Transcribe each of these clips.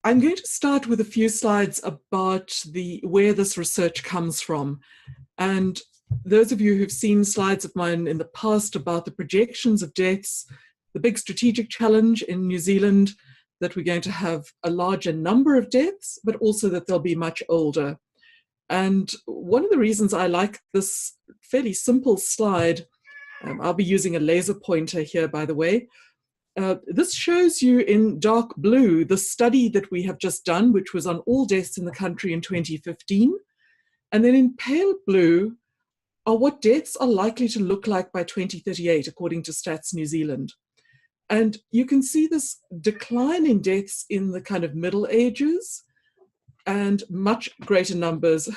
I'm going to start with a few slides about where this research comes from. And those of you who've seen slides of mine in the past about the projections of deaths, the big strategic challenge in New Zealand, that we're going to have a larger number of deaths, but also that they'll be much older. And one of the reasons I like this fairly simple slide, I'll be using a laser pointer here, by the way. This shows you in dark blue the study that we have just done, which was on all deaths in the country in 2015. And then in pale blue are what deaths are likely to look like by 2038, according to Stats New Zealand. And you can see this decline in deaths in the kind of middle ages and much greater numbers.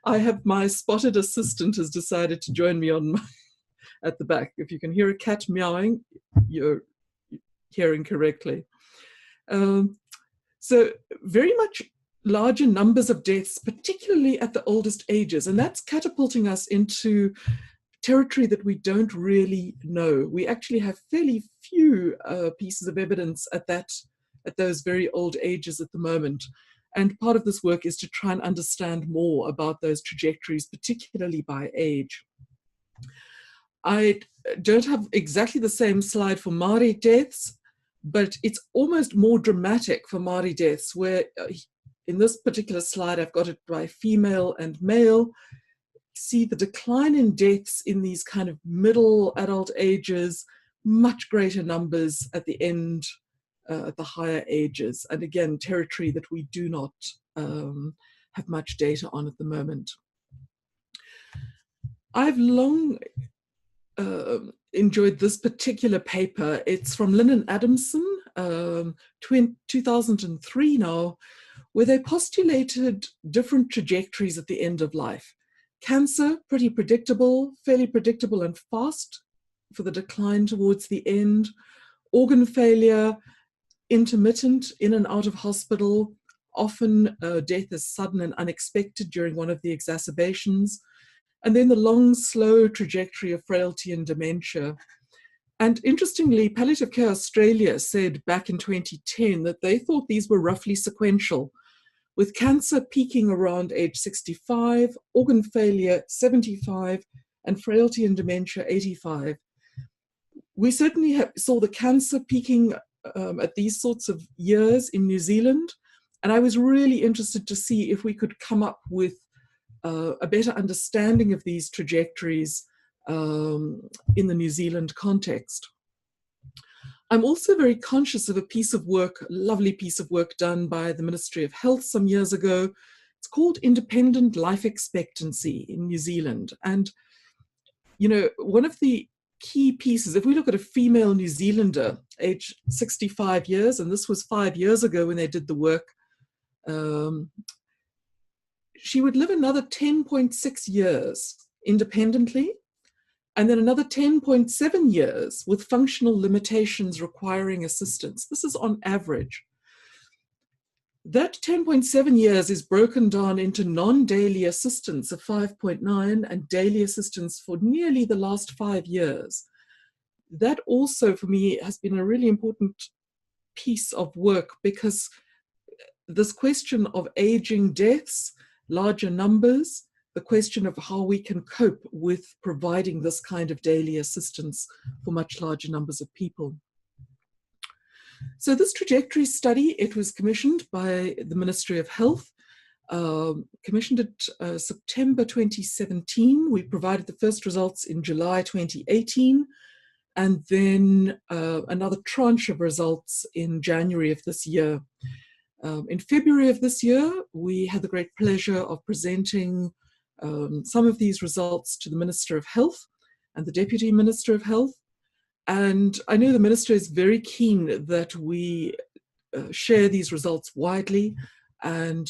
I have my spotted assistant has decided to join me on at the back. If you can hear a cat meowing, you're hearing correctly. So very much larger numbers of deaths, particularly at the oldest ages, and that's catapulting us into territory that we don't really know. We actually have fairly few pieces of evidence at those very old ages at the moment. And part of this work is to try and understand more about those trajectories, particularly by age. I don't have exactly the same slide for Māori deaths, but it's almost more dramatic for Māori deaths, where in this particular slide, I've got it by female and male. See the decline in deaths in these kind of middle adult ages, much greater numbers at the end, at the higher ages. And again, territory that we do not have much data on at the moment. I've long enjoyed this particular paper. It's from Lynn and Adamson, 2003 now, where they postulated different trajectories at the end of life. Cancer, pretty predictable, fairly predictable and fast for the decline towards the end. Organ failure, intermittent, in and out of hospital. Often death is sudden and unexpected during one of the exacerbations. And then the long, slow trajectory of frailty and dementia. And interestingly, Palliative Care Australia said back in 2010 that they thought these were roughly sequential, with cancer peaking around age 65, organ failure 75, and frailty and dementia 85. We certainly saw the cancer peaking at these sorts of years in New Zealand, and I was really interested to see if we could come up with a better understanding of these trajectories in the New Zealand context. I'm also very conscious of a piece of work, a lovely piece of work done by the Ministry of Health some years ago. It's called Independent Life Expectancy in New Zealand. And, you know, one of the key pieces, if we look at a female New Zealander, age 65 years, and this was 5 years ago when they did the work, she would live another 10.6 years independently, and then another 10.7 years with functional limitations requiring assistance. This is on average. That 10.7 years is broken down into non-daily assistance of 5.9 and daily assistance for nearly the last 5 years. That also, for me, has been a really important piece of work, because this question of aging deaths, larger numbers, the question of how we can cope with providing this kind of daily assistance for much larger numbers of people. So this trajectory study, it was commissioned by the Ministry of Health, commissioned it September 2017. We provided the first results in July 2018, and then another tranche of results in January of this year. In February of this year, we had the great pleasure of presenting some of these results to the Minister of Health and the Deputy Minister of Health. And I know the Minister is very keen that we share these results widely, and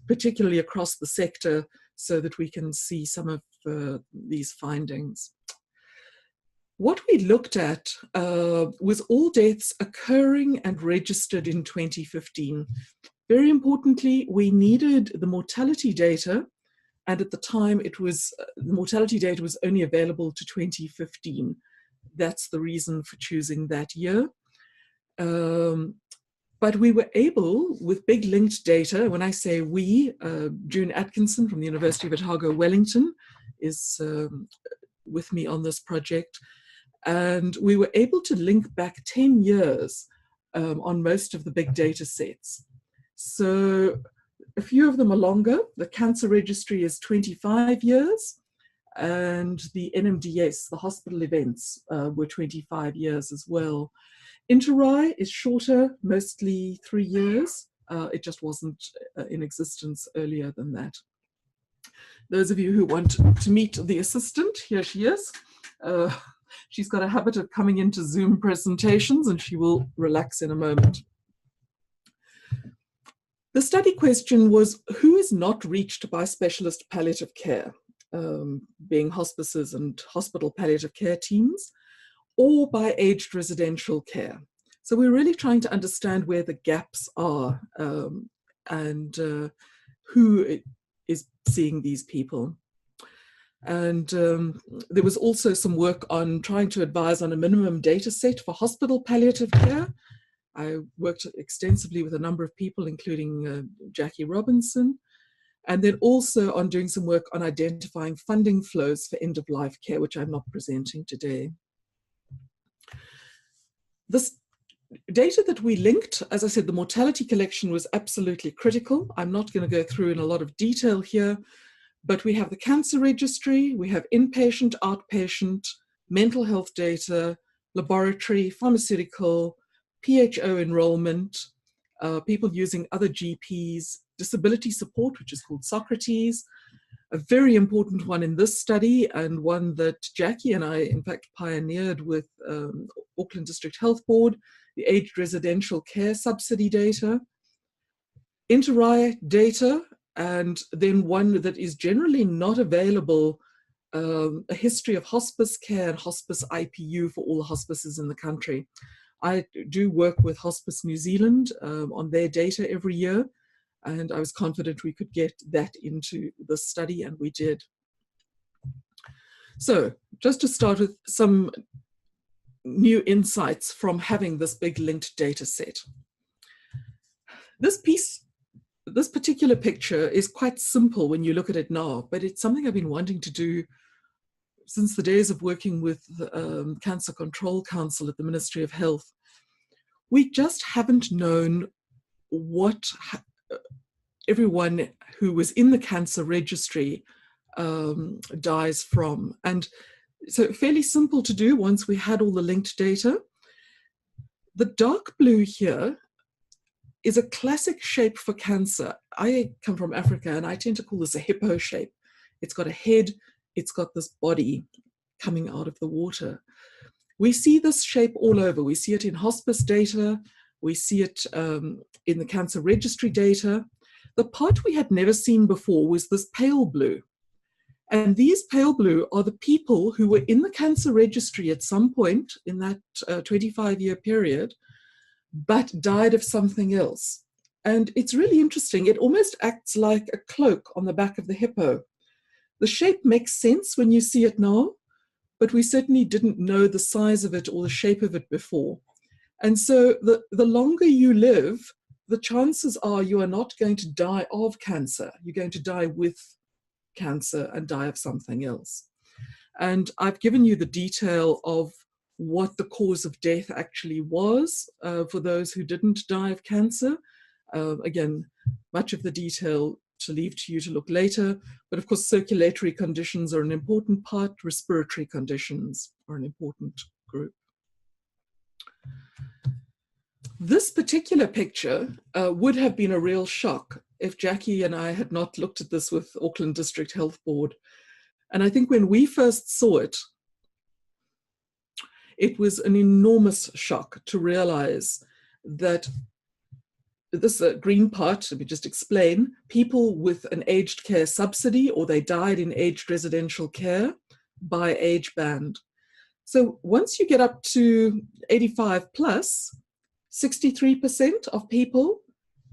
particularly across the sector, so that we can see some of these findings. What we looked at was all deaths occurring and registered in 2015. Very importantly, we needed the mortality data, and at the time it was, the mortality data was only available to 2015. That's the reason for choosing that year. But we were able, with big linked data, when I say we, June Atkinson from the University of Otago, Wellington, is with me on this project. And we were able to link back 10 years on most of the big data sets. So a few of them are longer. The cancer registry is 25 years, and the NMDS, the hospital events, were 25 years as well. interRAI is shorter, mostly 3 years. It just wasn't in existence earlier than that. Those of you who want to meet the assistant, here she is. She's got a habit of coming into Zoom presentations, and she will relax in a moment. The study question was, who is not reached by specialist palliative care, being hospices and hospital palliative care teams, or by aged residential care? So we're really trying to understand where the gaps are and who is seeing these people. And there was also some work on trying to advise on a minimum data set for hospital palliative care. I worked extensively with a number of people, including Jackie Robinson, and then also on doing some work on identifying funding flows for end-of-life care, which I'm not presenting today. This data that we linked, as I said, the mortality collection was absolutely critical. I'm not going to go through in a lot of detail here, but we have the cancer registry, we have inpatient, outpatient, mental health data, laboratory, pharmaceutical, PHO enrollment, people using other GPs, disability support, which is called Socrates, a very important one in this study, and one that Jackie and I, in fact, pioneered with Auckland District Health Board, the aged residential care subsidy data, interRAI data, and then one that is generally not available, a history of hospice care and hospice IPU for all the hospices in the country. I do work with Hospice New Zealand on their data every year, and I was confident we could get that into the study, and we did. So just to start with some new insights from having this big linked data set. This particular picture is quite simple when you look at it now, but it's something I've been wanting to do since the days of working with Cancer Control Council at the Ministry of Health. We just haven't known what everyone who was in the cancer registry dies from. And so fairly simple to do once we had all the linked data. The dark blue here is a classic shape for cancer. I come from Africa, and I tend to call this a hippo shape. It's got a head, it's got this body coming out of the water. We see this shape all over. We see it in hospice data, we see it in the cancer registry data. The part we had never seen before was this pale blue. And these pale blue are the people who were in the cancer registry at some point in that 25-year period, but died of something else. And it's really interesting. It almost acts like a cloak on the back of the hippo. The shape makes sense when you see it now, but we certainly didn't know the size of it or the shape of it before. And so the longer you live, the chances are you are not going to die of cancer. You're going to die with cancer and die of something else. And I've given you the detail of what the cause of death actually was for those who didn't die of cancer. Again, much of the detail to leave to you to look later, but of course circulatory conditions are an important part, respiratory conditions are an important group. This particular picture would have been a real shock if Jackie and I had not looked at this with Auckland District Health Board. And I think when we first saw it, it was an enormous shock to realize that this green part, let me just explain, people with an aged care subsidy or they died in aged residential care by age band. So once you get up to 85 plus, 63% of people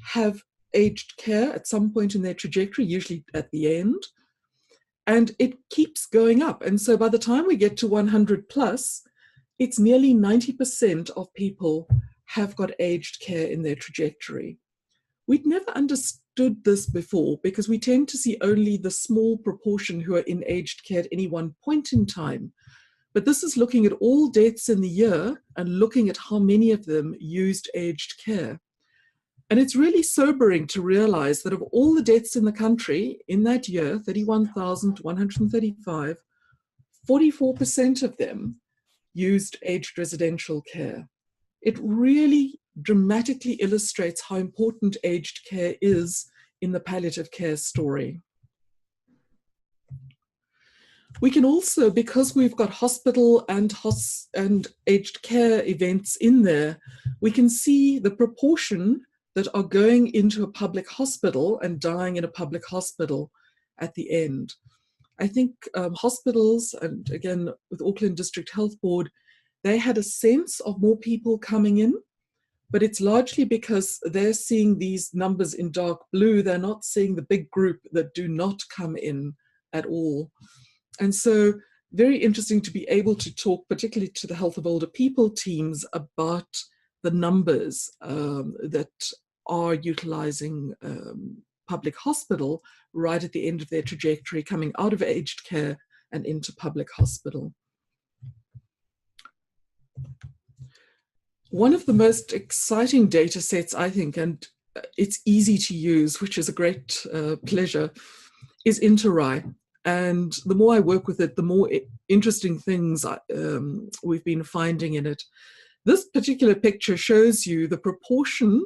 have aged care at some point in their trajectory, usually at the end, and it keeps going up. And so by the time we get to 100 plus, it's nearly 90% of people have got aged care in their trajectory. We'd never understood this before because we tend to see only the small proportion who are in aged care at any one point in time. But this is looking at all deaths in the year and looking at how many of them used aged care. And it's really sobering to realize that of all the deaths in the country in that year, 31,135, 44% of them used aged residential care. It really dramatically illustrates how important aged care is in the palliative care story. We can also, because we've got hospital and aged care events in there, we can see the proportion that are going into a public hospital and dying in a public hospital at the end. I think hospitals, and again with Auckland District Health Board, they had a sense of more people coming in, but it's largely because they're seeing these numbers in dark blue. They're not seeing the big group that do not come in at all. And so very interesting to be able to talk, particularly to the health of older people teams, about the numbers that are utilizing public hospital right at the end of their trajectory, coming out of aged care and into public hospital. One of the most exciting data sets, I think, and it's easy to use, which is a great pleasure, is interRAI. And the more I work with it, the more interesting things we've been finding in it. This particular picture shows you the proportion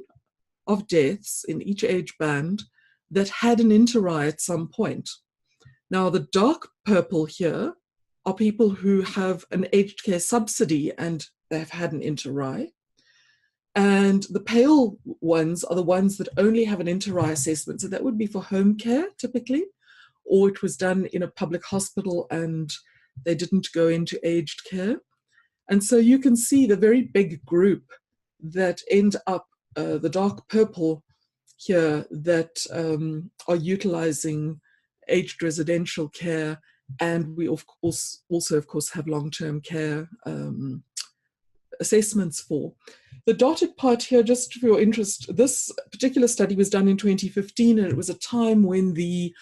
of deaths in each age band that had an interRAI at some point. Now, the dark purple here are people who have an aged care subsidy and they've had an interRAI. And the pale ones are the ones that only have an interRAI assessment. So that would be for home care typically, or it was done in a public hospital and they didn't go into aged care. And so you can see the very big group that end up, the dark purple here, that are utilizing aged residential care. And we also, of course, have long-term care assessments for. The dotted part here, just for your interest, this particular study was done in 2015, and it was a time when the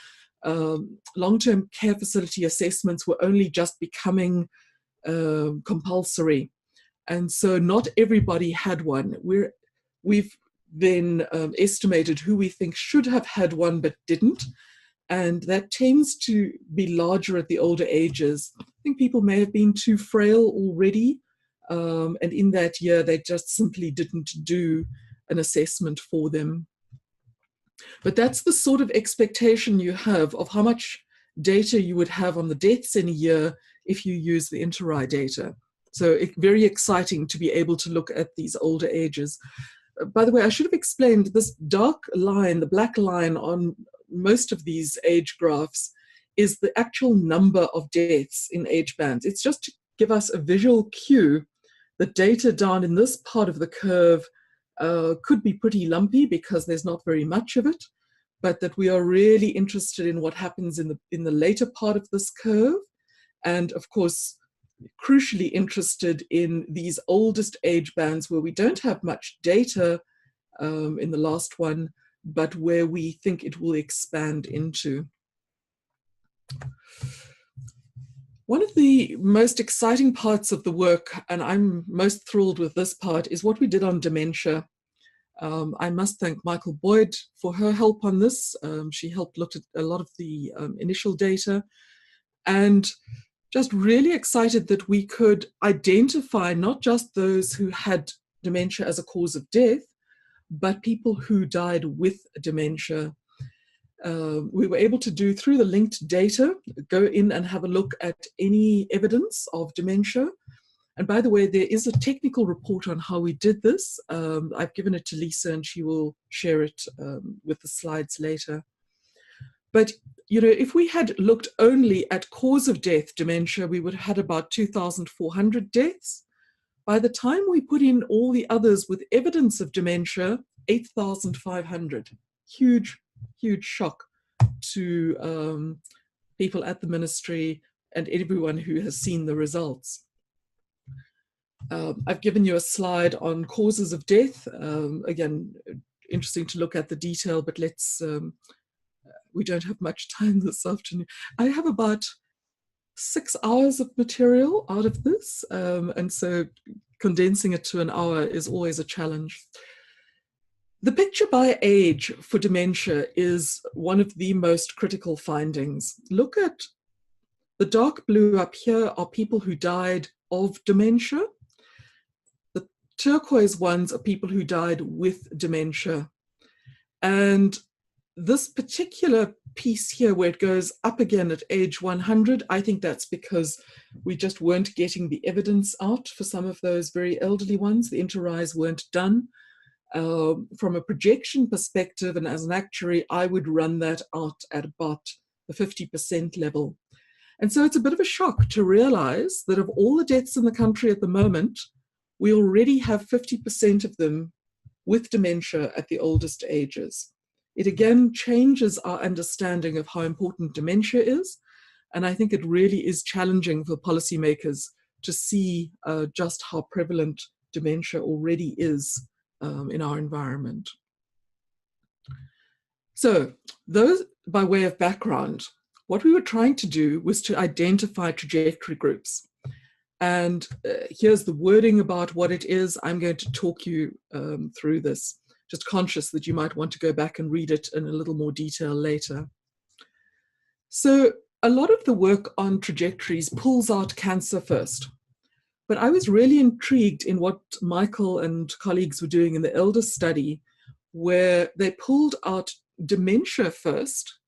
long-term care facility assessments were only just becoming compulsory. And so not everybody had one. We've then estimated who we think should have had one but didn't. And that tends to be larger at the older ages. I think people may have been too frail already. And in that year, they just simply didn't do an assessment for them. But that's the sort of expectation you have of how much data you would have on the deaths in a year if you use the interRAI data. So it's very exciting to be able to look at these older ages. By the way, I should have explained this dark line, the black line on most of these age graphs, is the actual number of deaths in age bands. It's just to give us a visual cue. The data down in this part of the curve could be pretty lumpy because there's not very much of it, but that we are really interested in what happens in the later part of this curve. And of course, crucially interested in these oldest age bands where we don't have much data in the last one, but where we think it will expand into. One of the most exciting parts of the work, and I'm most thrilled with this part, is what we did on dementia. I must thank Michael Boyd for her help on this. She helped look at a lot of the initial data, and just really excited that we could identify not just those who had dementia as a cause of death, but people who died with dementia. We were able to do, through the linked data, go in and have a look at any evidence of dementia. And by the way, there is a technical report on how we did this. I've given it to Lisa and she will share it with the slides later. But you know, if we had looked only at cause of death dementia, we would have had about 2,400 deaths. By the time we put in all the others with evidence of dementia, 8,500. Huge, huge shock to people at the ministry and everyone who has seen the results. I've given you a slide on causes of death. Again, interesting to look at the detail, but we don't have much time this afternoon. I have about 6 hours of material out of this, and so condensing it to an hour is always a challenge. The picture by age for dementia is one of the most critical findings. Look at the dark blue up here are people who died of dementia. The turquoise ones are people who died with dementia. And this particular piece here where it goes up again at age 100, I think that's because we just weren't getting the evidence out for some of those very elderly ones. The interRAIs weren't done. From a projection perspective and as an actuary, I would run that out at about the 50% level. And so it's a bit of a shock to realize that of all the deaths in the country at the moment, we already have 50% of them with dementia at the oldest ages. It again changes our understanding of how important dementia is. And I think it really is challenging for policymakers to see just how prevalent dementia already is in our environment. So those, by way of background, what we were trying to do was to identify trajectory groups. And here's the wording about what it is. I'm going to talk you through this, just conscious that you might want to go back and read it in a little more detail later. So a lot of the work on trajectories pulls out cancer first. But I was really intrigued in what Michael and colleagues were doing in the elder study, where they pulled out dementia first,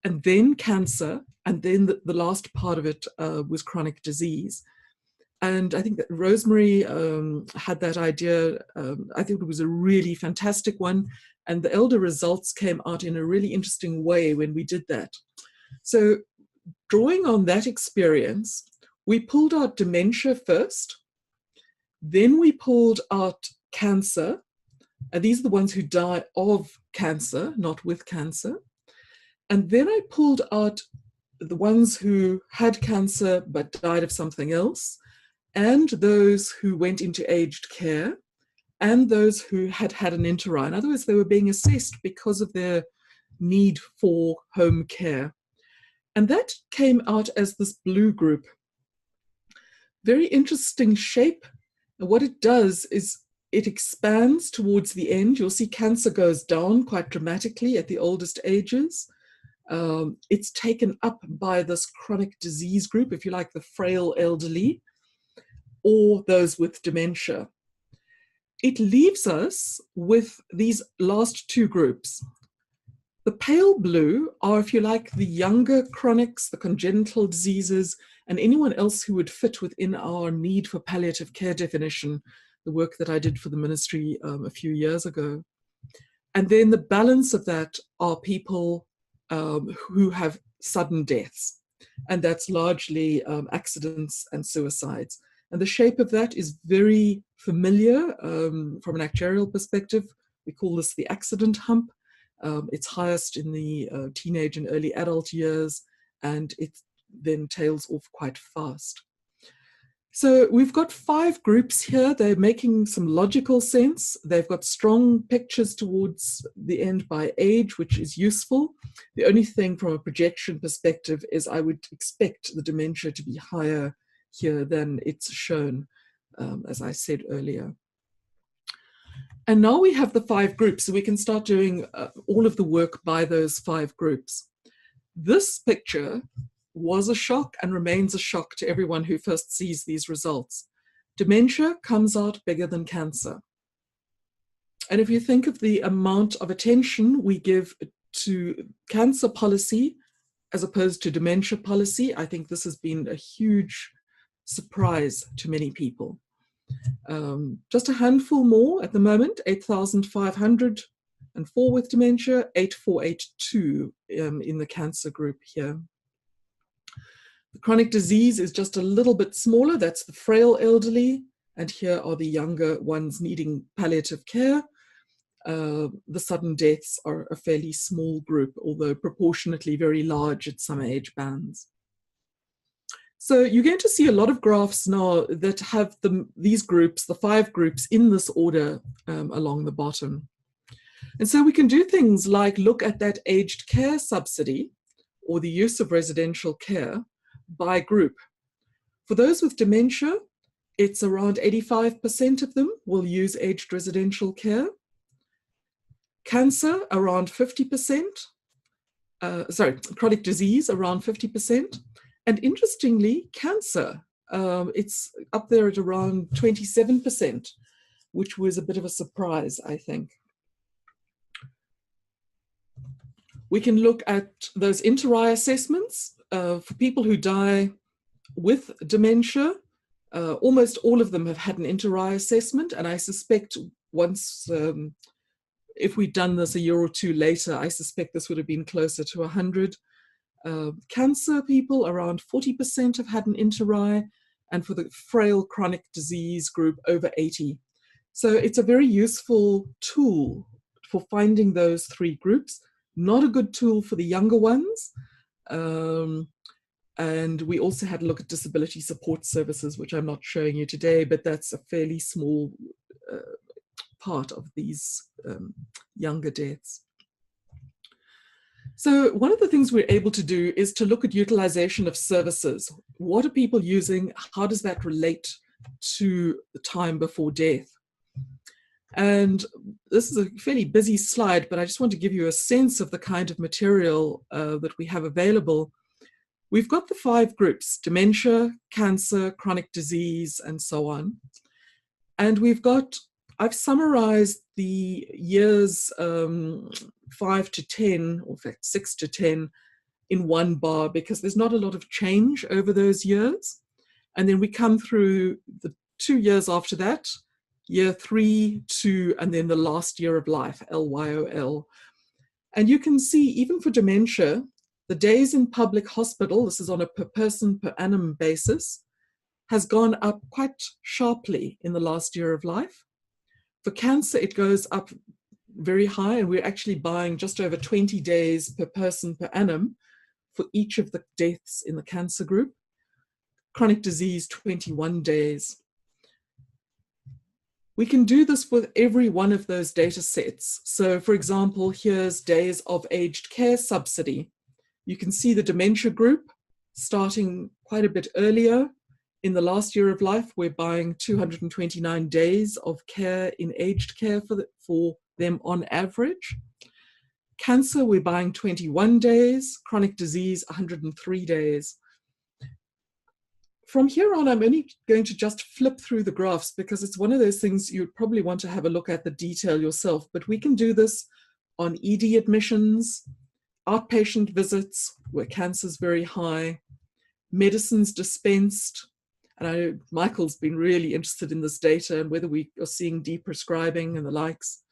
and then cancer, and then the last part of it was chronic disease. And I think that Rosemary had that idea. I think it was a really fantastic one. And the elder results came out in a really interesting way when we did that. So drawing on that experience, we pulled out dementia first, then we pulled out cancer, and these are the ones who die of cancer, not with cancer. And then I pulled out the ones who had cancer but died of something else, and those who went into aged care, and those who had had an interRAI. In other words, they were being assessed because of their need for home care. And that came out as this blue group. Very interesting shape. And what it does is it expands towards the end. You'll see cancer goes down quite dramatically at the oldest ages. It's taken up by this chronic disease group, if you like, the frail elderly, or those with dementia. It leaves us with these last two groups. The pale blue are, if you like, the younger chronics, the congenital diseases, and anyone else who would fit within our need for palliative care definition, the work that I did for the ministry a few years ago. And then the balance of that are people who have sudden deaths, and that's largely accidents and suicides. And the shape of that is very familiar from an actuarial perspective. We call this the accident hump. It's highest in the teenage and early adult years, and it then tails off quite fast. So we've got 5 groups here. They're making some logical sense. They've got strong pictures towards the end by age, which is useful. The only thing from a projection perspective is I would expect the dementia to be higher here than it's shown, as I said earlier. And now we have the 5 groups, so we can start doing all of the work by those 5 groups. This picture was a shock and remains a shock to everyone who first sees these results. Dementia comes out bigger than cancer. And if you think of the amount of attention we give to cancer policy as opposed to dementia policy, I think this has been a huge surprise to many people. Just a handful more at the moment, 8,504 with dementia, 8,482 in the cancer group here. The chronic disease is just a little bit smaller, that's the frail elderly, and here are the younger ones needing palliative care. The sudden deaths are a fairly small group, although proportionately very large at some age bands. So you're going to see a lot of graphs now that have these groups, the 5 groups, in this order along the bottom. And so we can do things like look at that aged care subsidy or the use of residential care by group. For those with dementia, it's around 85% of them will use aged residential care. Cancer, around 50%. Chronic disease, around 50%. And interestingly, cancer, it's up there at around 27%, which was a bit of a surprise, I think. We can look at those interRAI assessments for people who die with dementia. Almost all of them have had an interRAI assessment, and I suspect once, if we'd done this a year or two later, I suspect this would have been closer to 100. Cancer people, around 40% have had an interRAI, and for the frail chronic disease group, over 80. So it's a very useful tool for finding those 3 groups. Not a good tool for the younger ones. And we also had a look at disability support services, which I'm not showing you today, but that's a fairly small part of these younger deaths. So one of the things we're able to do is to look at utilization of services. What are people using? How does that relate to the time before death? And this is a fairly busy slide, but I just want to give you a sense of the kind of material that we have available. We've got the 5 groups: dementia, cancer, chronic disease, and so on. And I've summarized the years 5 to 10, or in fact 6 to 10, in one bar, because there's not a lot of change over those years. And then we come through the 2 years after that, year 3, 2, and then the last year of life, LYOL. And you can see, even for dementia, the days in public hospital, this is on a per person per annum basis, has gone up quite sharply in the last year of life. For cancer, it goes up very high, and we're actually buying just over 20 days per person per annum for each of the deaths in the cancer group. Chronic disease, 21 days. We can do this with every one of those data sets. So for example, here's days of aged care subsidy. You can see the dementia group starting quite a bit earlier. In the last year of life, we're buying 229 days of care in aged care for them on average. Cancer, we're buying 21 days. Chronic disease, 103 days. From here on, I'm only going to just flip through the graphs because it's one of those things you'd probably want to have a look at the detail yourself, but we can do this on ED admissions, outpatient visits where cancer is very high, medicines dispensed, and I know Michael's been really interested in this data and whether we are seeing deprescribing and the likes.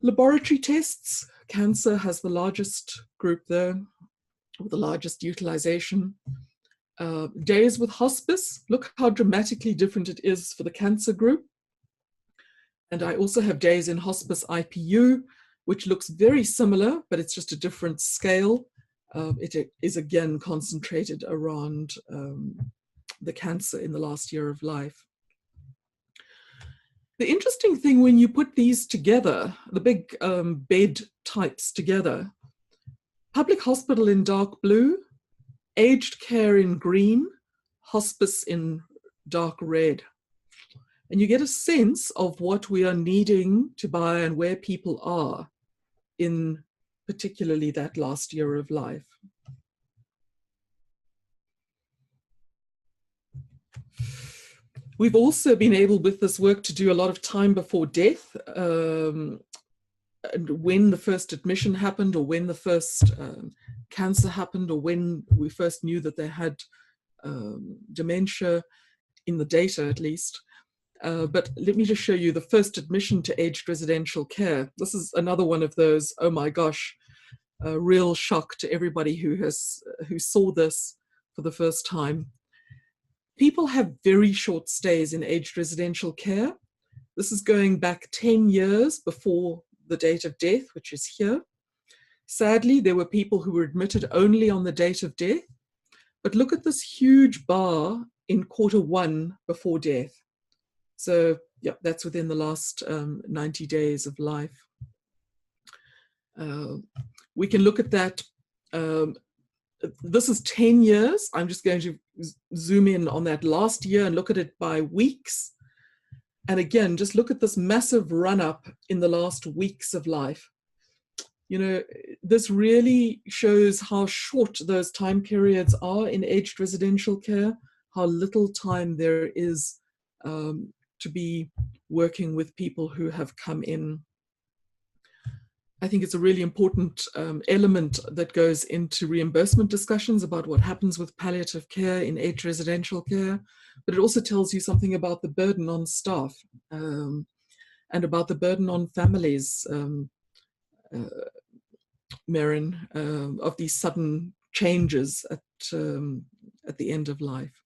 Laboratory tests, cancer has the largest group there, or the largest utilization. Days with hospice, look how dramatically different it is for the cancer group. And I also have days in hospice IPU, which looks very similar, but it's just a different scale. It is again concentrated around the cancer in the last year of life. The interesting thing when you put these together, the big bed types together, public hospital in dark blue, aged care in green, hospice in dark red. And you get a sense of what we are needing to buy and where people are in particularly that last year of life. We've also been able with this work to do a lot of time before death, and when the first admission happened, or when the first cancer happened, or when we first knew that they had dementia, in the data at least. But let me just show you the first admission to aged residential care. This is another one of those, oh my gosh, real shock to everybody who saw this for the first time. People have very short stays in aged residential care. This is going back 10 years before the date of death, which is here. Sadly, there were people who were admitted only on the date of death, But look at this huge bar in Q1 before death. So yeah, that's within the last 90 days of life. We can look at that. This is 10 years. I'm just going to zoom in on that last year and look at it by weeks. And again, just look at this massive run up in the last weeks of life. You know, this really shows how short those time periods are in aged residential care, how little time there is to be working with people who have come in. I think it's a really important element that goes into reimbursement discussions about what happens with palliative care in aged residential care, but it also tells you something about the burden on staff and about the burden on families, Marin, of these sudden changes at the end of life.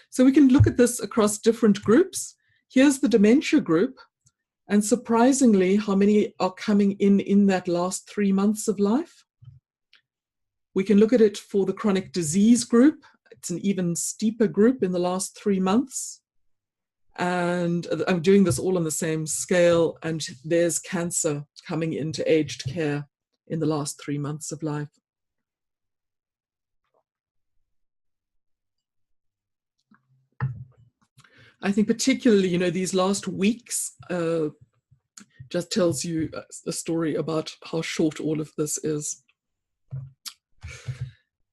So we can look at this across different groups. Here's the dementia group. And surprisingly, how many are coming in that last 3 months of life? We can look at it for the chronic disease group. It's an even steeper group in the last 3 months. And I'm doing this all on the same scale. And there's cancer coming into aged care in the last 3 months of life. I think particularly, you know, these last weeks just tells you a story about how short all of this is.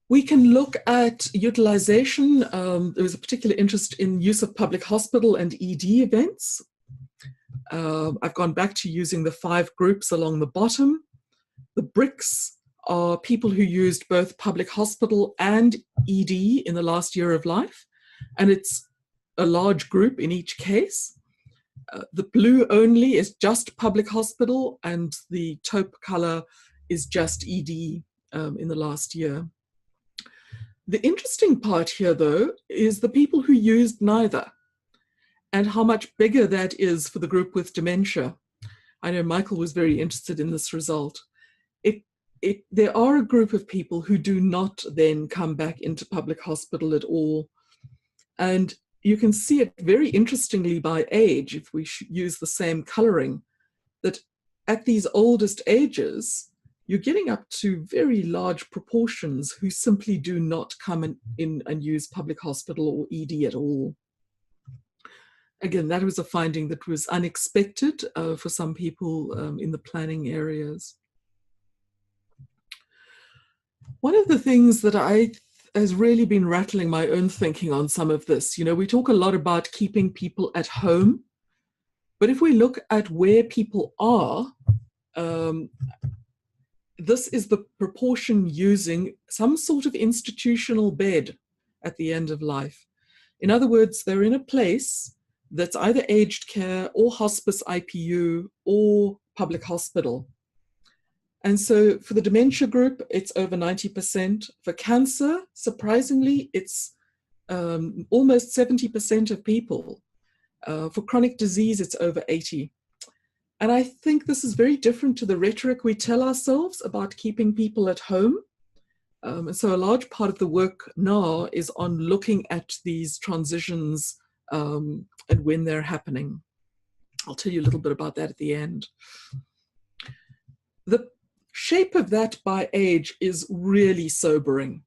We can look at utilization. There was a particular interest in use of public hospital and ED events. I've gone back to using the 5 groups along the bottom. The bricks are people who used both public hospital and ED in the last year of life, and it's a large group in each case. The blue only is just public hospital, and the taupe color is just ED in the last year. The interesting part here, though, is the people who used neither and how much bigger that is for the group with dementia. I know Michael was very interested in this result. There are a group of people who do not then come back into public hospital at all. And you can see it very interestingly by age, if we use the same coloring, that at these oldest ages, you're getting up to very large proportions who simply do not come in and use public hospital or ED at all. Again, that was a finding that was unexpected for some people in the planning areas. One of the things that has really been rattling my own thinking on some of this, you know, we talk a lot about keeping people at home, but if we look at where people are, this is the proportion using some sort of institutional bed at the end of life. In other words, they're in a place that's either aged care or hospice IPU or public hospital. And so for the dementia group, it's over 90%. For cancer, surprisingly, it's almost 70% of people. For chronic disease, it's over 80%. And I think this is very different to the rhetoric we tell ourselves about keeping people at home. And so a large part of the work now is on looking at these transitions and when they're happening. I'll tell you a little bit about that at the end. The shape of that by age is really sobering.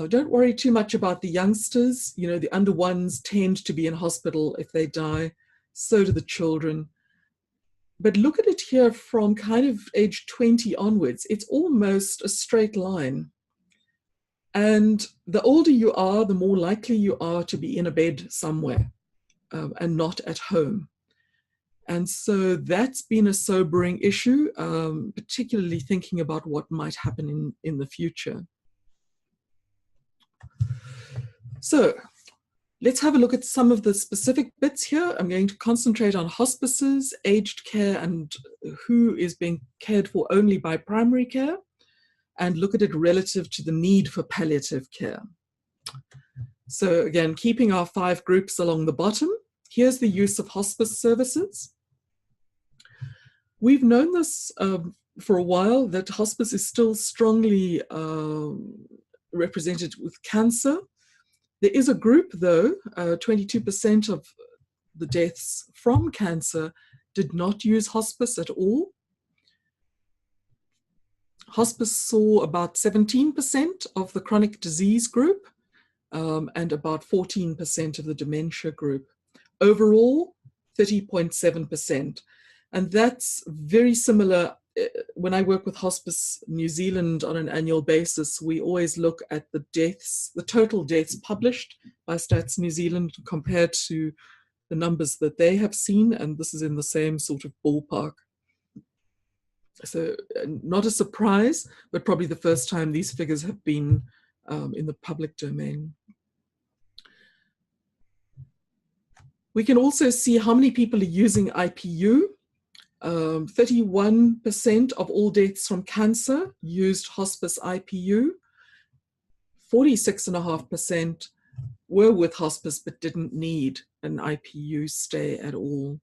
Don't worry too much about the youngsters. You know, the under ones tend to be in hospital if they die. So do the children. But look at it here from kind of age 20 onwards. It's almost a straight line. And the older you are, the more likely you are to be in a bed somewhere and not at home. And so that's been a sobering issue, particularly thinking about what might happen in the future. So let's have a look at some of the specific bits here. I'm going to concentrate on hospices, aged care, and who is being cared for only by primary care, and look at it relative to the need for palliative care. So again, keeping our 5 groups along the bottom, here's the use of hospice services. We've known this for a while, that hospice is still strongly represented with cancer. There is a group, though, 22% of the deaths from cancer did not use hospice at all. Hospice saw about 17% of the chronic disease group and about 14% of the dementia group. Overall, 30.7%. And that's very similar. When I work with Hospice New Zealand on an annual basis, we always look at the deaths, the total deaths published by Stats New Zealand compared to the numbers that they have seen, and this is in the same sort of ballpark. So not a surprise, but probably the first time these figures have been in the public domain. We can also see how many people are using IPU. 31% of all deaths from cancer used hospice IPU. 46.5% were with hospice but didn't need an IPU stay at all.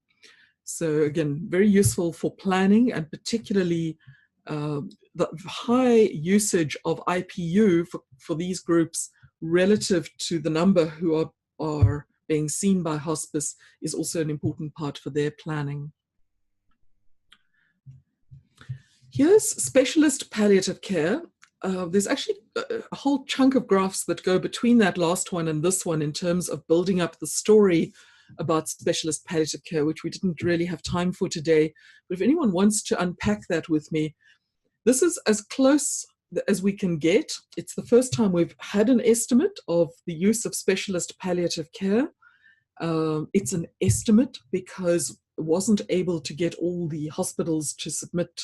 So again, very useful for planning, and particularly the high usage of IPU for these groups relative to the number who are being seen by hospice is also an important part for their planning. Here's specialist palliative care. There's actually a whole chunk of graphs that go between that last one and this one in terms of building up the story about specialist palliative care, which we didn't really have time for today. But if anyone wants to unpack that with me, this is as close as we can get. It's the first time we've had an estimate of the use of specialist palliative care. It's an estimate because it wasn't able to get all the hospitals to submit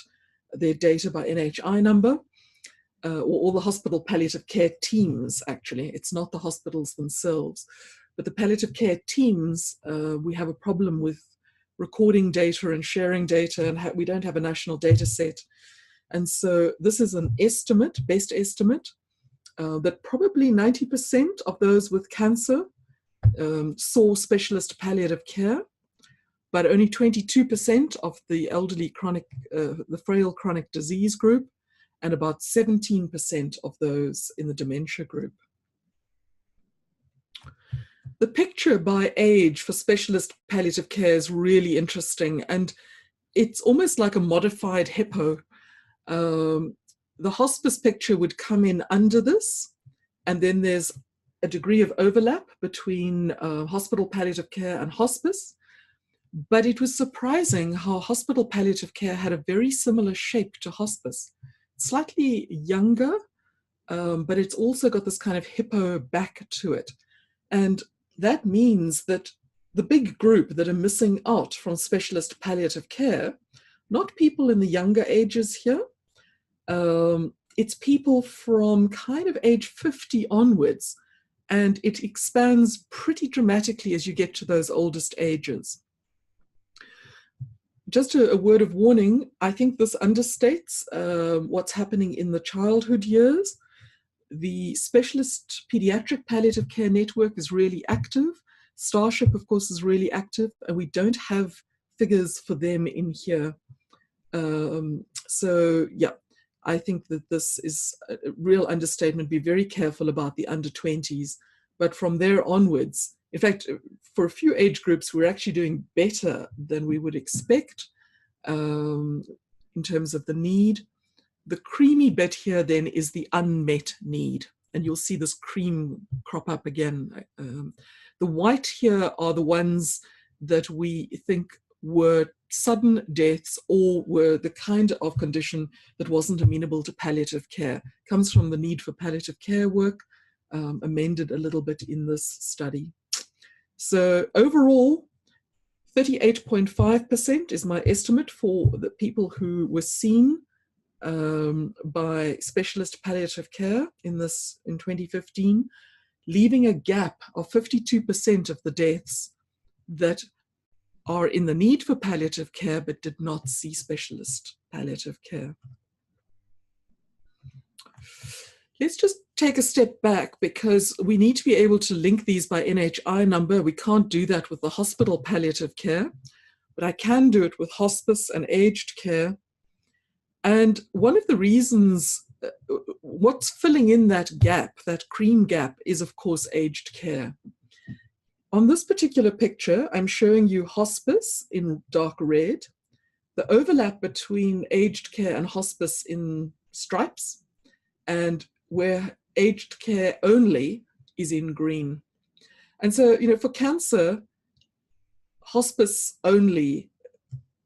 their data by NHI number, or all the hospital palliative care teams, actually. It's not the hospitals themselves. But the palliative care teams, we have a problem with recording data and sharing data, and we don't have a national data set. And so this is an estimate, best estimate, that probably 90% of those with cancer saw specialist palliative care, but only 22% of the elderly chronic, the frail chronic disease group, and about 17% of those in the dementia group. The picture by age for specialist palliative care is really interesting, and it's almost like a modified hippo. The hospice picture would come in under this, and then there's a degree of overlap between hospital palliative care and hospice. But it was surprising how hospital palliative care had a very similar shape to hospice. Slightly younger, but it's also got this kind of hippo back to it. And that means that the big group that are missing out from specialist palliative care, not people in the younger ages here, it's people from kind of age 50 onwards, and it expands pretty dramatically as you get to those oldest ages. Just a word of warning, I think this understates what's happening in the childhood years. The specialist pediatric palliative care network is really active. Starship, of course, is really active, and we don't have figures for them in here. So yeah, I think that this is a real understatement. Be very careful about the under 20s, but from there onwards, in fact, for a few age groups, we're actually doing better than we would expect in terms of the need. The creamy bit here then is the unmet need, and you'll see this cream crop up again. The white here are the ones that we think were sudden deaths or were the kind of condition that wasn't amenable to palliative care. Comes from the need for palliative care work, amended a little bit in this study. So overall, 38.5% is my estimate for the people who were seen by specialist palliative care in 2015, leaving a gap of 52% of the deaths that are in the need for palliative care but did not see specialist palliative care. Let's just take a step back, because we need to be able to link these by NHI number. We can't do that with the hospital palliative care, but I can do it with hospice and aged care. And one of the reasons what's filling in that gap, that cream gap, is of course aged care. On this particular picture, I'm showing you hospice in dark red, the overlap between aged care and hospice in stripes, and where aged care only is in green. And so, for cancer, hospice only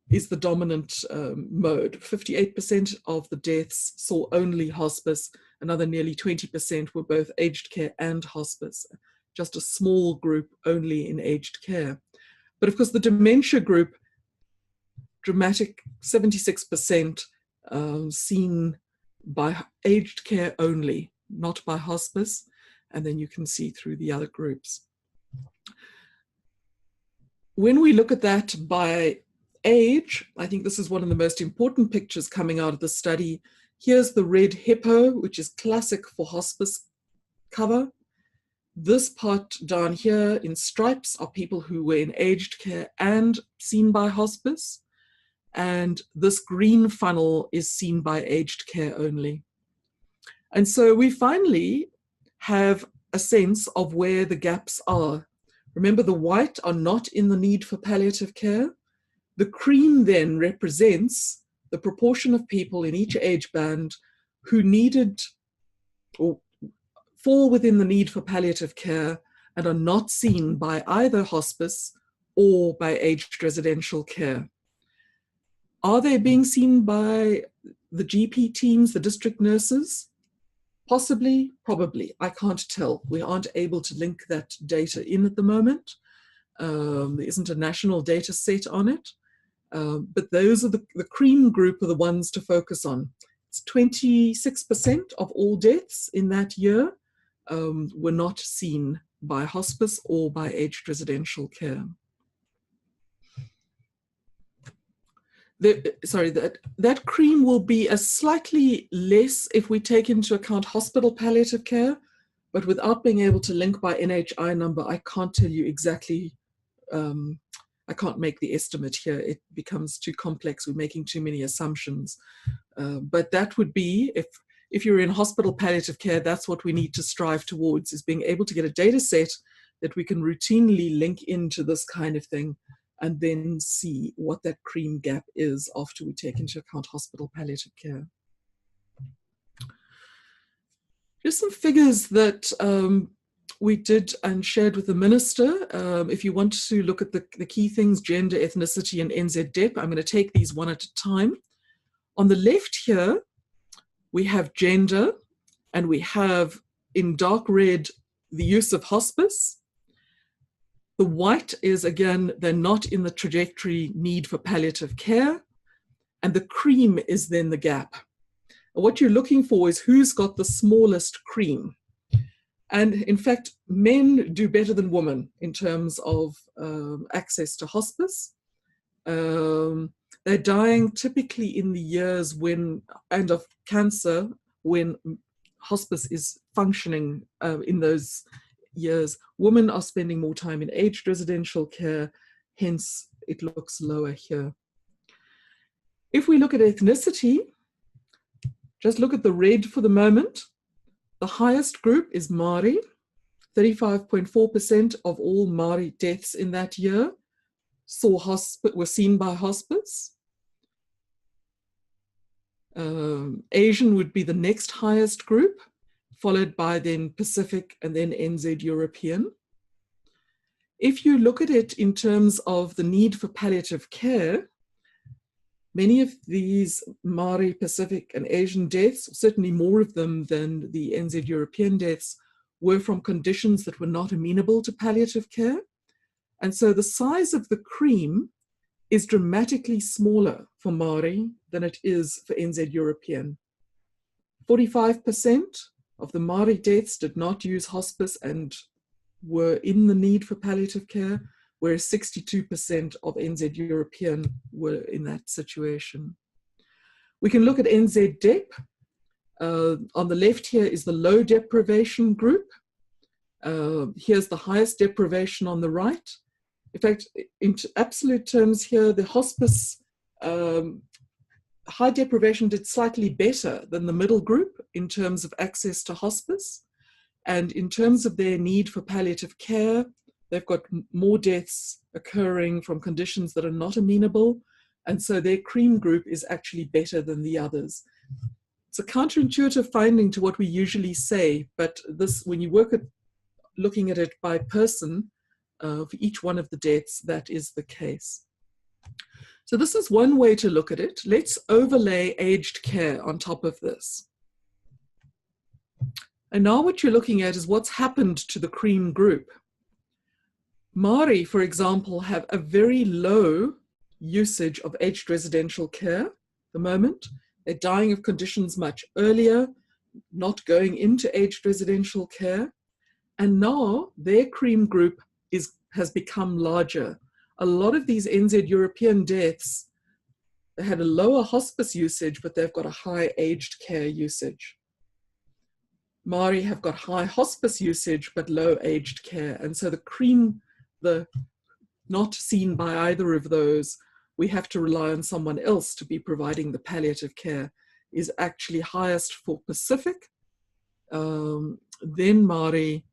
is the dominant mode. 58% of the deaths saw only hospice. Another nearly 20% were both aged care and hospice. Just a small group only in aged care. But of course, the dementia group, dramatic 76% seen by aged care only, not by hospice. And then you can see through the other groups. When we look at that by age, I think this is one of the most important pictures coming out of the study. Here's the red hippo, which is classic for hospice cover. This part down here in stripes are people who were in aged care and seen by hospice. And this green funnel is seen by aged care only. And so we finally have a sense of where the gaps are. Remember, the white are not in the need for palliative care. The cream then represents the proportion of people in each age band who needed or fall within the need for palliative care and are not seen by either hospice or by aged residential care. Are they being seen by the GP teams, the district nurses? Possibly, probably. I can't tell. We aren't able to link that data in at the moment. There isn't a national data set on it. But those are the cream group are the ones to focus on. It's 26% of all deaths in that year were not seen by hospice or by aged residential care. That cream will be a slightly less if we take into account hospital palliative care, but without being able to link by NHI number, I can't tell you exactly. I can't make the estimate here. It becomes too complex. We're making too many assumptions. But that would be, if you're in hospital palliative care, that's what we need to strive towards, is being able to get a data set that we can routinely link into this kind of thing, and then see what that cream gap is after we take into account hospital palliative care. Just some figures that we did and shared with the minister. If you want to look at the key things, gender, ethnicity, and NZ-DEP, I'm going to take these one at a time. On the left here, we have gender, and we have in dark red the use of hospice. The white is, again, they're not in the trajectory need for palliative care. And the cream is then the gap. And what you're looking for is who's got the smallest cream. And in fact, men do better than women in terms of access to hospice. They're dying typically in the years when, and of cancer, when hospice is functioning in those years. Women are spending more time in aged residential care, hence it looks lower here. If we look at ethnicity, just look at the red for the moment. The highest group is Māori. 35.4% of all Māori deaths in that year were seen by hospice. Asian would be the next highest group, followed by then Pacific and then NZ European. If you look at it in terms of the need for palliative care, many of these Māori, Pacific, and Asian deaths, certainly more of them than the NZ European deaths, were from conditions that were not amenable to palliative care. And so the size of the cream is dramatically smaller for Māori than it is for NZ European. 45% of the Māori deaths did not use hospice and were in the need for palliative care, whereas 62% of NZ European were in that situation. We can look at NZ-DEP. On the left here is the low deprivation group. Here's the highest deprivation on the right. In fact, in absolute terms here, the hospice high deprivation did slightly better than the middle group in terms of access to hospice. And in terms of their need for palliative care, they've got more deaths occurring from conditions that are not amenable. And so their cream group is actually better than the others. It's a counterintuitive finding to what we usually say, but this, when you work at looking at it by person, for each one of the deaths, that is the case. So this is one way to look at it. Let's overlay aged care on top of this. And now what you're looking at is what's happened to the cream group. Māori, for example, have a very low usage of aged residential care at the moment. They're dying of conditions much earlier, not going into aged residential care. And now their cream group has become larger. A lot of these NZ European deaths, they had a lower hospice usage, but they've got a high aged care usage. Māori have got high hospice usage, but low aged care. And so the cream, the not seen by either of those, we have to rely on someone else to be providing the palliative care, is actually highest for Pacific, then Māori,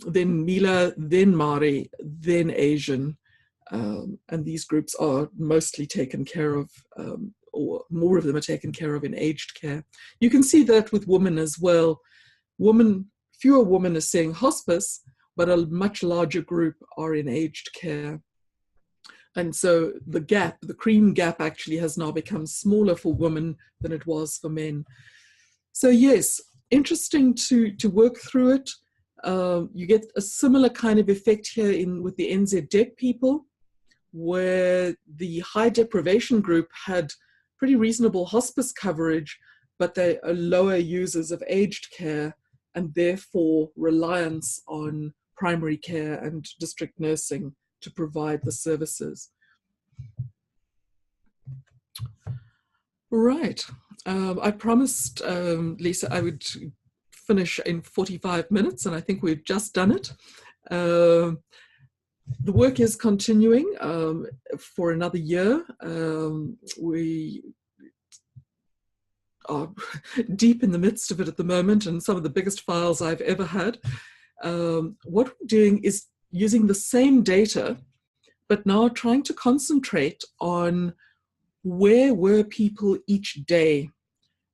then Mila, then Māori, then Asian. And these groups are mostly taken care of, or more of them are taken care of in aged care. You can see that with women as well. Fewer women are seeing hospice, but a much larger group are in aged care. And so the gap, the cream gap, actually has now become smaller for women than it was for men. So yes, interesting to work through it. You get a similar kind of effect here with the NZ people, where the high deprivation group had pretty reasonable hospice coverage, but they are lower users of aged care and therefore reliance on primary care and district nursing to provide the services. Right. I promised Lisa I would finish in 45 minutes, and I think we've just done it. The work is continuing for another year. We are deep in the midst of it at the moment, and some of the biggest files I've ever had. What we're doing is using the same data, but now trying to concentrate on where were people each day,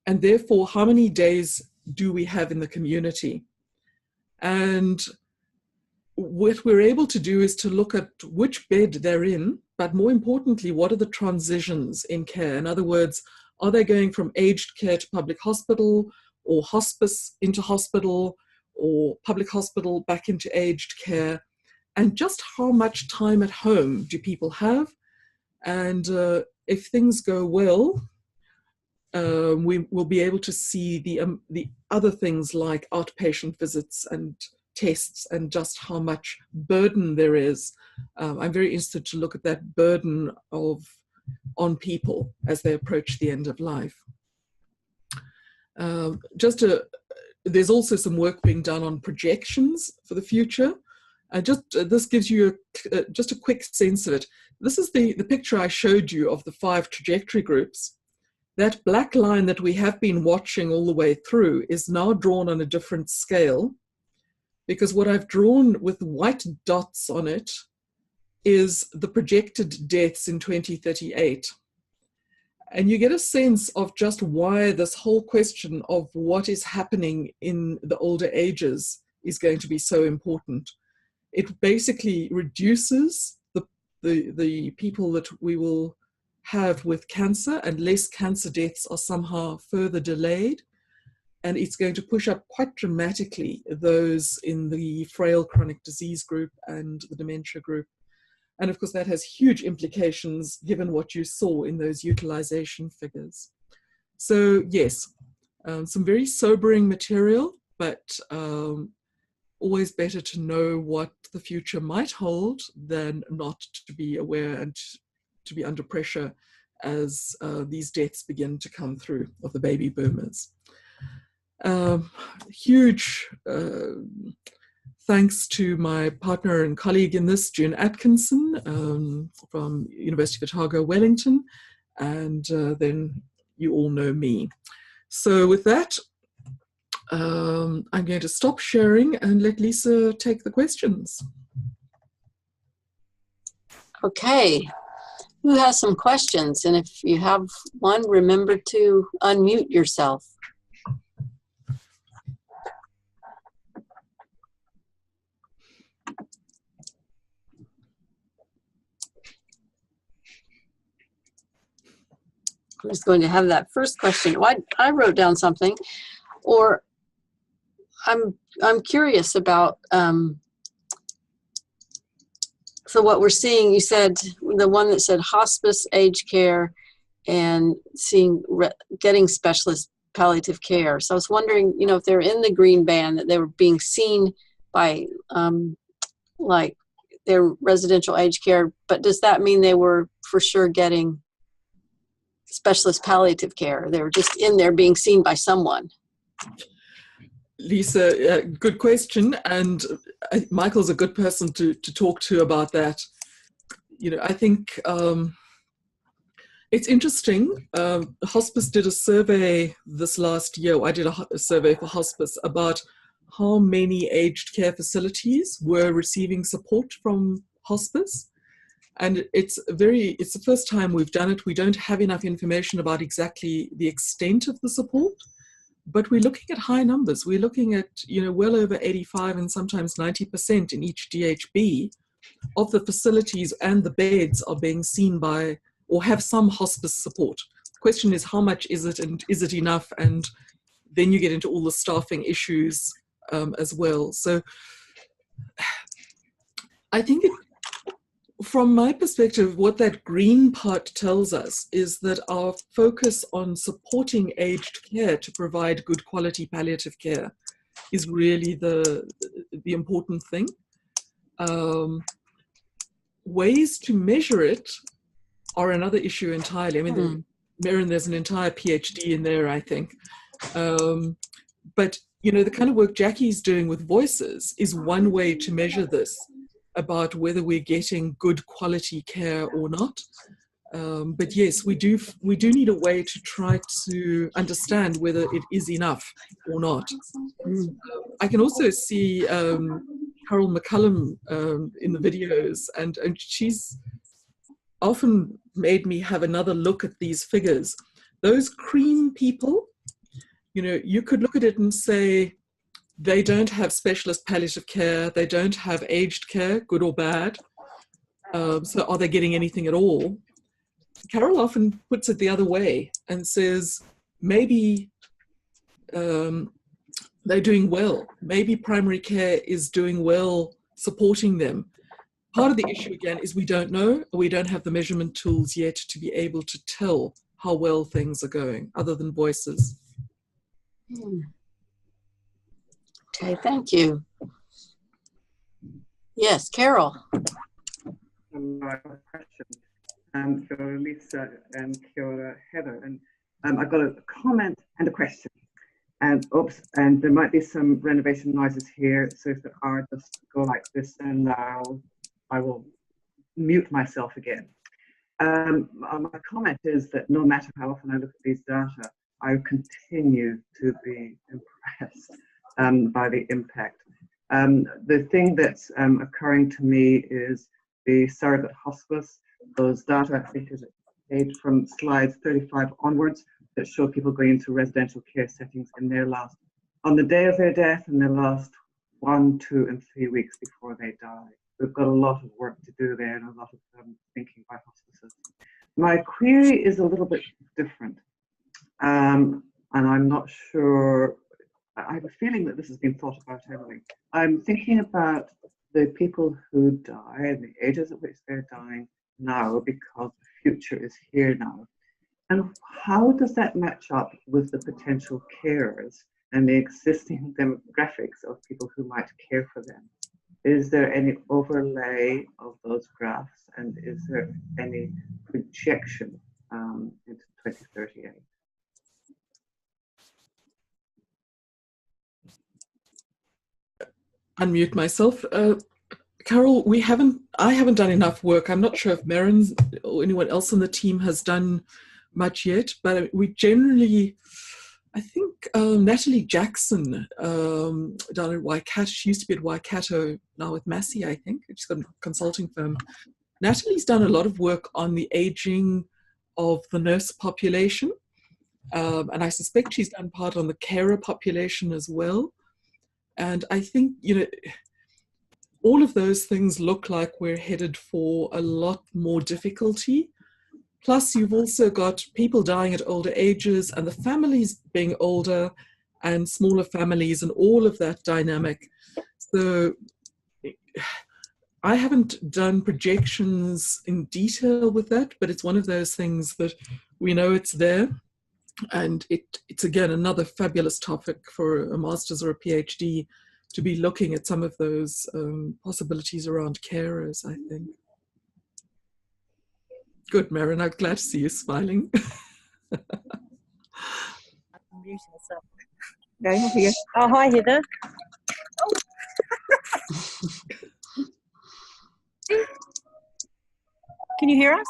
and therefore how many days do we have in the community. And what we're able to do is to look at which bed they're in, but more importantly, what are the transitions in care? In other words, are they going from aged care to public hospital, or hospice into hospital, or public hospital back into aged care? And just how much time at home do people have? And if things go well, we will be able to see the other things like outpatient visits and tests and just how much burden there is. I'm very interested to look at that burden on people as they approach the end of life. There's also some work being done on projections for the future. This gives you just a quick sense of it. This is the picture I showed you of the 5 trajectory groups. That black line that we have been watching all the way through is now drawn on a different scale, because what I've drawn with white dots on it is the projected deaths in 2038. And you get a sense of just why this whole question of what is happening in the older ages is going to be so important. It basically reduces the people that we will have with cancer, and less cancer deaths are somehow further delayed. And it's going to push up quite dramatically those in the frail chronic disease group and the dementia group. And of course, that has huge implications given what you saw in those utilization figures. So yes, some very sobering material, but always better to know what the future might hold than not to be aware and to be under pressure as these deaths begin to come through of the baby boomers. Huge thanks to my partner and colleague in this, June Atkinson, from University of Otago, Wellington, and then you all know me. So with that, I'm going to stop sharing and let Lisa take the questions. Okay, who has some questions? And if you have one, remember to unmute yourself. I'm just going to have that first question. Well, I wrote down something, or I'm curious about. So what we're seeing, you said the one that said hospice, aged care, and getting specialist palliative care. So I was wondering, you know, if they're in the green band, that they were being seen by like their residential aged care, but does that mean they were for sure getting specialist palliative care? They were just in there being seen by someone. Lisa, good question, and Michael's a good person to talk to about that. You know, I think it's interesting. Hospice did a survey this last year. I did a survey for Hospice about how many aged care facilities were receiving support from Hospice. And it's the first time we've done it. We don't have enough information about exactly the extent of the support, but we're looking at high numbers. We're looking at, you know, well over 85 and sometimes 90% in each DHB of the facilities and the beds are being seen by or have some hospice support. The question is, how much is it, and is it enough? And then you get into all the staffing issues as well. So I think from my perspective, what that green part tells us is that our focus on supporting aged care to provide good quality palliative care is really the important thing. Ways to measure it are another issue entirely. I mean, Maren, there's an entire PhD in there, I think. But, you know, the kind of work Jackie's doing with voices is one way to measure this, about whether we're getting good quality care or not. But yes, we do need a way to try to understand whether it is enough or not. I can also see Carol McCullum in the videos, and she's often made me have another look at these figures. Those cream people, you know, you could look at it and say, they don't have specialist palliative care, they don't have aged care, good or bad. So are they getting anything at all? Carol often puts it the other way and says, maybe they're doing well. Maybe primary care is doing well supporting them. Part of the issue, again, is we don't know, or we don't have the measurement tools yet to be able to tell how well things are going, other than voices. Okay, thank you. Yes, Carol. Question. Kia ora, Lisa, and kia ora, Heather. And I've got a comment and a question. And oops, and there might be some renovation noises here. So if there are, just go like this, and I will mute myself again. My comment is that no matter how often I look at these data, I continue to be impressed by the impact. The thing that's occurring to me is the surrogate hospice. Those data, I think, is page from slides 35 onwards, that show people going into residential care settings in their last, on the day of their death, in their last 1, 2, and 3 weeks before they die. We've got a lot of work to do there, and a lot of thinking by hospices. My query is a little bit different, and I'm not sure. I have a feeling that this has been thought about heavily. I'm thinking about the people who die and the ages at which they're dying now, because the future is here now. And how does that match up with the potential carers and the existing demographics of people who might care for them? Is there any overlay of those graphs, and is there any projection into 2038? unmute myself. Carol, I haven't done enough work. I'm not sure if Marin or anyone else on the team has done much yet, but we generally, I think Natalie Jackson down at Waikato, she used to be at Waikato, now with Massey, I think. She's got a consulting firm. Natalie's done a lot of work on the aging of the nurse population, and I suspect she's done part on the carer population as well. And I think, all of those things look like we're headed for a lot more difficulty. Plus, you've also got people dying at older ages and the families being older and smaller families and all of that dynamic. So I haven't done projections in detail with that, but it's one of those things that we know it's there. And it's again, another fabulous topic for a master's or a PhD to be looking at some of those possibilities around carers, I think. Good, Marin, I'm glad to see you smiling. Going over here. Oh, hi, Heather. Can you hear us?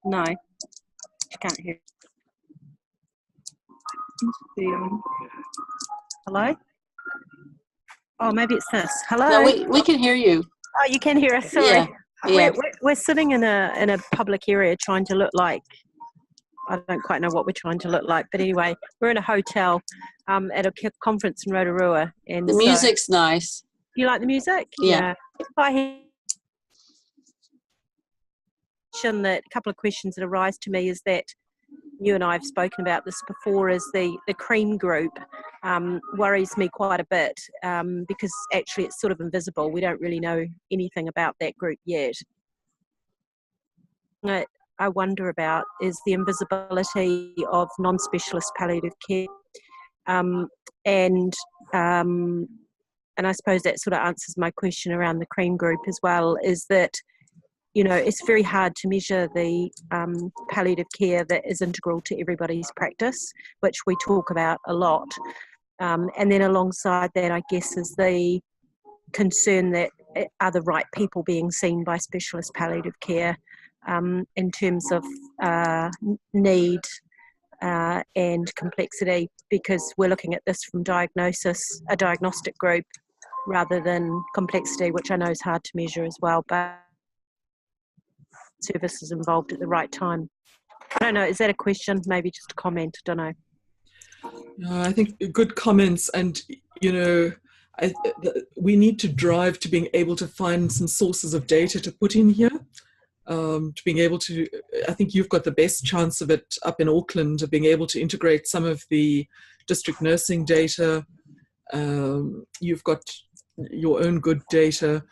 No, she can't hear. Hello? Oh, maybe it's this. Hello? No, we can hear you. Oh, you can hear us. Sorry. Yeah. We're sitting in a public area trying to look like, I don't quite know what we're trying to look like, but anyway, we're in a hotel at a conference in Rotorua. And the music's nice. You like the music? Yeah. A couple of questions that arise to me is that you and I have spoken about this before, is the cream group worries me quite a bit because actually it's sort of invisible. We don't really know anything about that group yet. What I wonder about is the invisibility of non-specialist palliative care. And I suppose that sort of answers my question around the cream group as well, is that it's very hard to measure the palliative care that is integral to everybody's practice, which we talk about a lot. And then alongside that, I guess, is the concern that are the right people being seen by specialist palliative care in terms of need and complexity, because we're looking at this from a diagnostic group, rather than complexity, which I know is hard to measure as well, but services involved at the right time. I don't know, is that a question? Maybe just a comment, I don't know. No, I think good comments, and we need to drive to being able to find some sources of data to put in here, to being able to, I think you've got the best chance of it up in Auckland, of being able to integrate some of the district nursing data. You've got your own good data.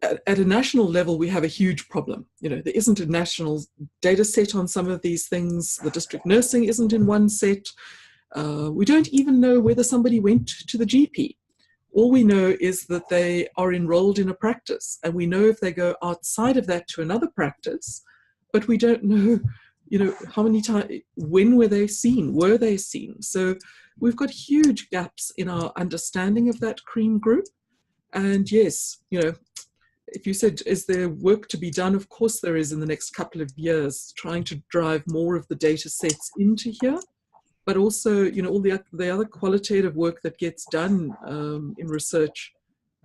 At a national level, we have a huge problem. There isn't a national data set on some of these things. The district nursing isn't in one set. We don't even know whether somebody went to the GP. All we know is that they are enrolled in a practice, and we know if they go outside of that to another practice, but we don't know, how many times, when were they seen? So we've got huge gaps in our understanding of that cream group. And yes, if you said, is there work to be done? Of course there is in the next couple of years, trying to drive more of the data sets into here, but also, all the other qualitative work that gets done in research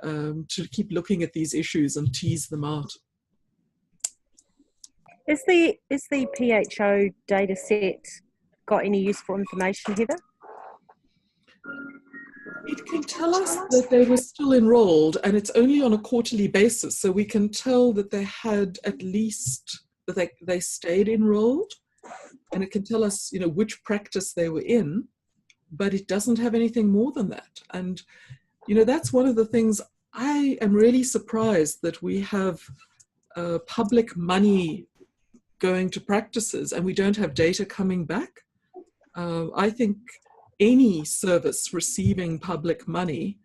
to keep looking at these issues and tease them out. Is the PHO data set got any useful information, Heather? It can tell us that they were still enrolled, and it's only on a quarterly basis. So we can tell that they had at least, that they stayed enrolled, and it can tell us, which practice they were in, but it doesn't have anything more than that. And, that's one of the things I am really surprised, that we have public money going to practices and we don't have data coming back. I think any service receiving public money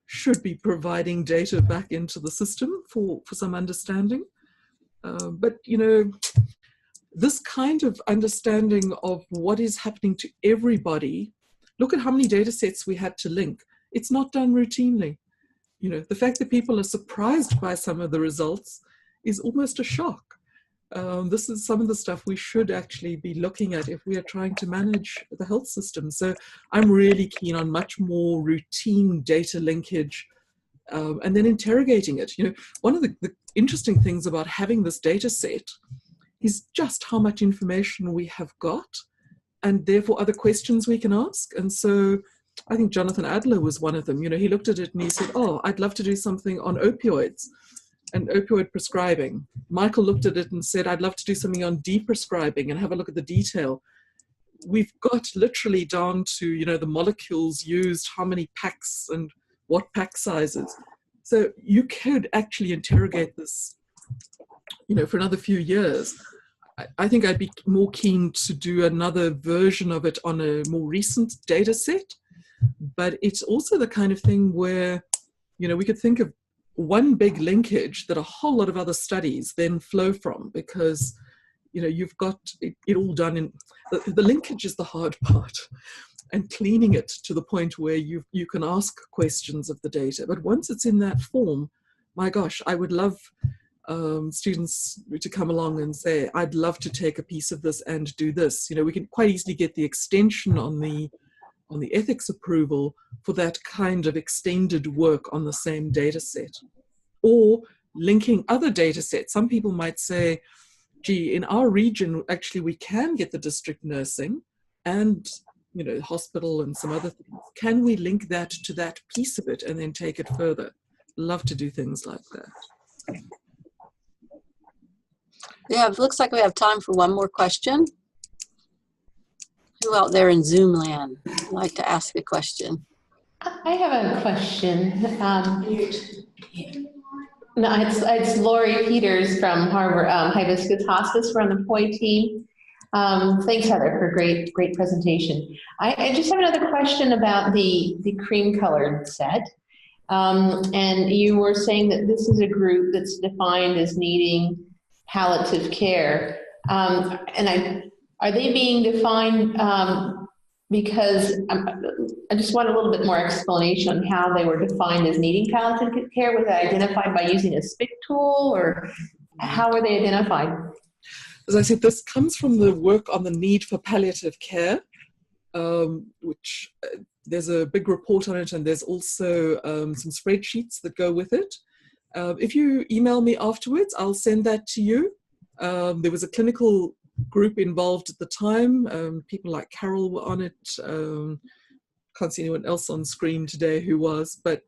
should be providing data back into the system for some understanding. But, this kind of understanding of what is happening to everybody, look at how many data sets we had to link. It's not done routinely. the fact that people are surprised by some of the results is almost a shock. This is some of the stuff we should actually be looking at if we are trying to manage the health system. So I'm really keen on much more routine data linkage, and then interrogating it. One of the interesting things about having this data set is just how much information we have got, and therefore other questions we can ask. And so I think Jonathan Adler was one of them. He looked at it and he said, oh, I'd love to do something on opioids and opioid prescribing. Michael looked at it and said, I'd love to do something on deprescribing and have a look at the detail. We've got literally down to, the molecules used, how many packs and what pack sizes. So you could actually interrogate this, for another few years. I think I'd be more keen to do another version of it on a more recent data set. But it's also the kind of thing where, we could think of one big linkage that a whole lot of other studies then flow from, because, you've got it all done in, the linkage is the hard part, and cleaning it to the point where you can ask questions of the data. But once it's in that form, my gosh, I would love students to come along and say, I'd love to take a piece of this and do this. We can quite easily get the extension on the ethics approval for that kind of extended work on the same data set, or linking other data sets. Some people might say, gee, in our region, actually, we can get the district nursing and, hospital and some other things. Can we link that to that piece of it and then take it further? Love to do things like that. Yeah, it looks like we have time for one more question. Who out there in Zoom land would like to ask a question? I have a question. No, it's Lori Peters from Harvard Hibiscus Hospice. We're on the POI team. Thanks, Heather, for a great presentation. I just have another question about the cream-colored set. And you were saying that this is a group that's defined as needing palliative care. Are they being defined because I just want a little bit more explanation on how they were defined as needing palliative care? Was it identified by using a SPIC tool, or how were they identified? As I said, this comes from the work on the need for palliative care, which there's a big report on it, and there's also some spreadsheets that go with it. If you email me afterwards, I'll send that to you. There was a clinical group involved at the time. People like Carol were on it. Can't see anyone else on screen today who was, but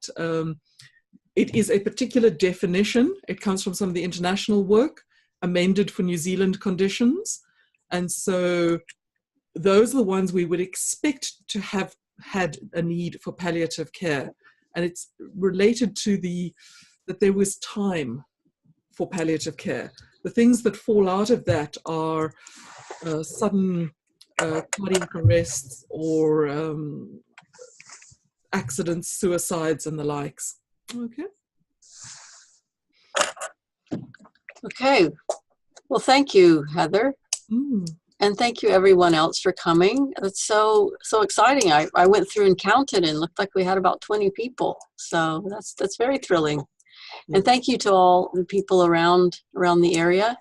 it is a particular definition. It comes from some of the international work, amended for New Zealand conditions. And so those are the ones we would expect to have had a need for palliative care. And it's related to that there was time for palliative care. The things that fall out of that are sudden cardiac arrests or accidents, suicides, and the likes. Okay. Okay. Well, thank you, Heather. And thank you, everyone else, for coming. It's so exciting. I went through and counted, and looked like we had about 20 people. So that's very thrilling. And thank you to all the people around the area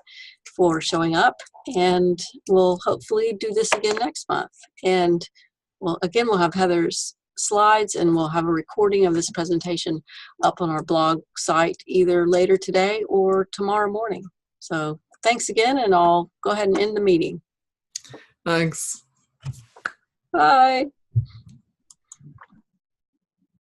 for showing up. And we'll hopefully do this again next month. And we'll have Heather's slides, and we'll have a recording of this presentation up on our blog site either later today or tomorrow morning. So thanks again, and I'll go ahead and end the meeting. Thanks. Bye.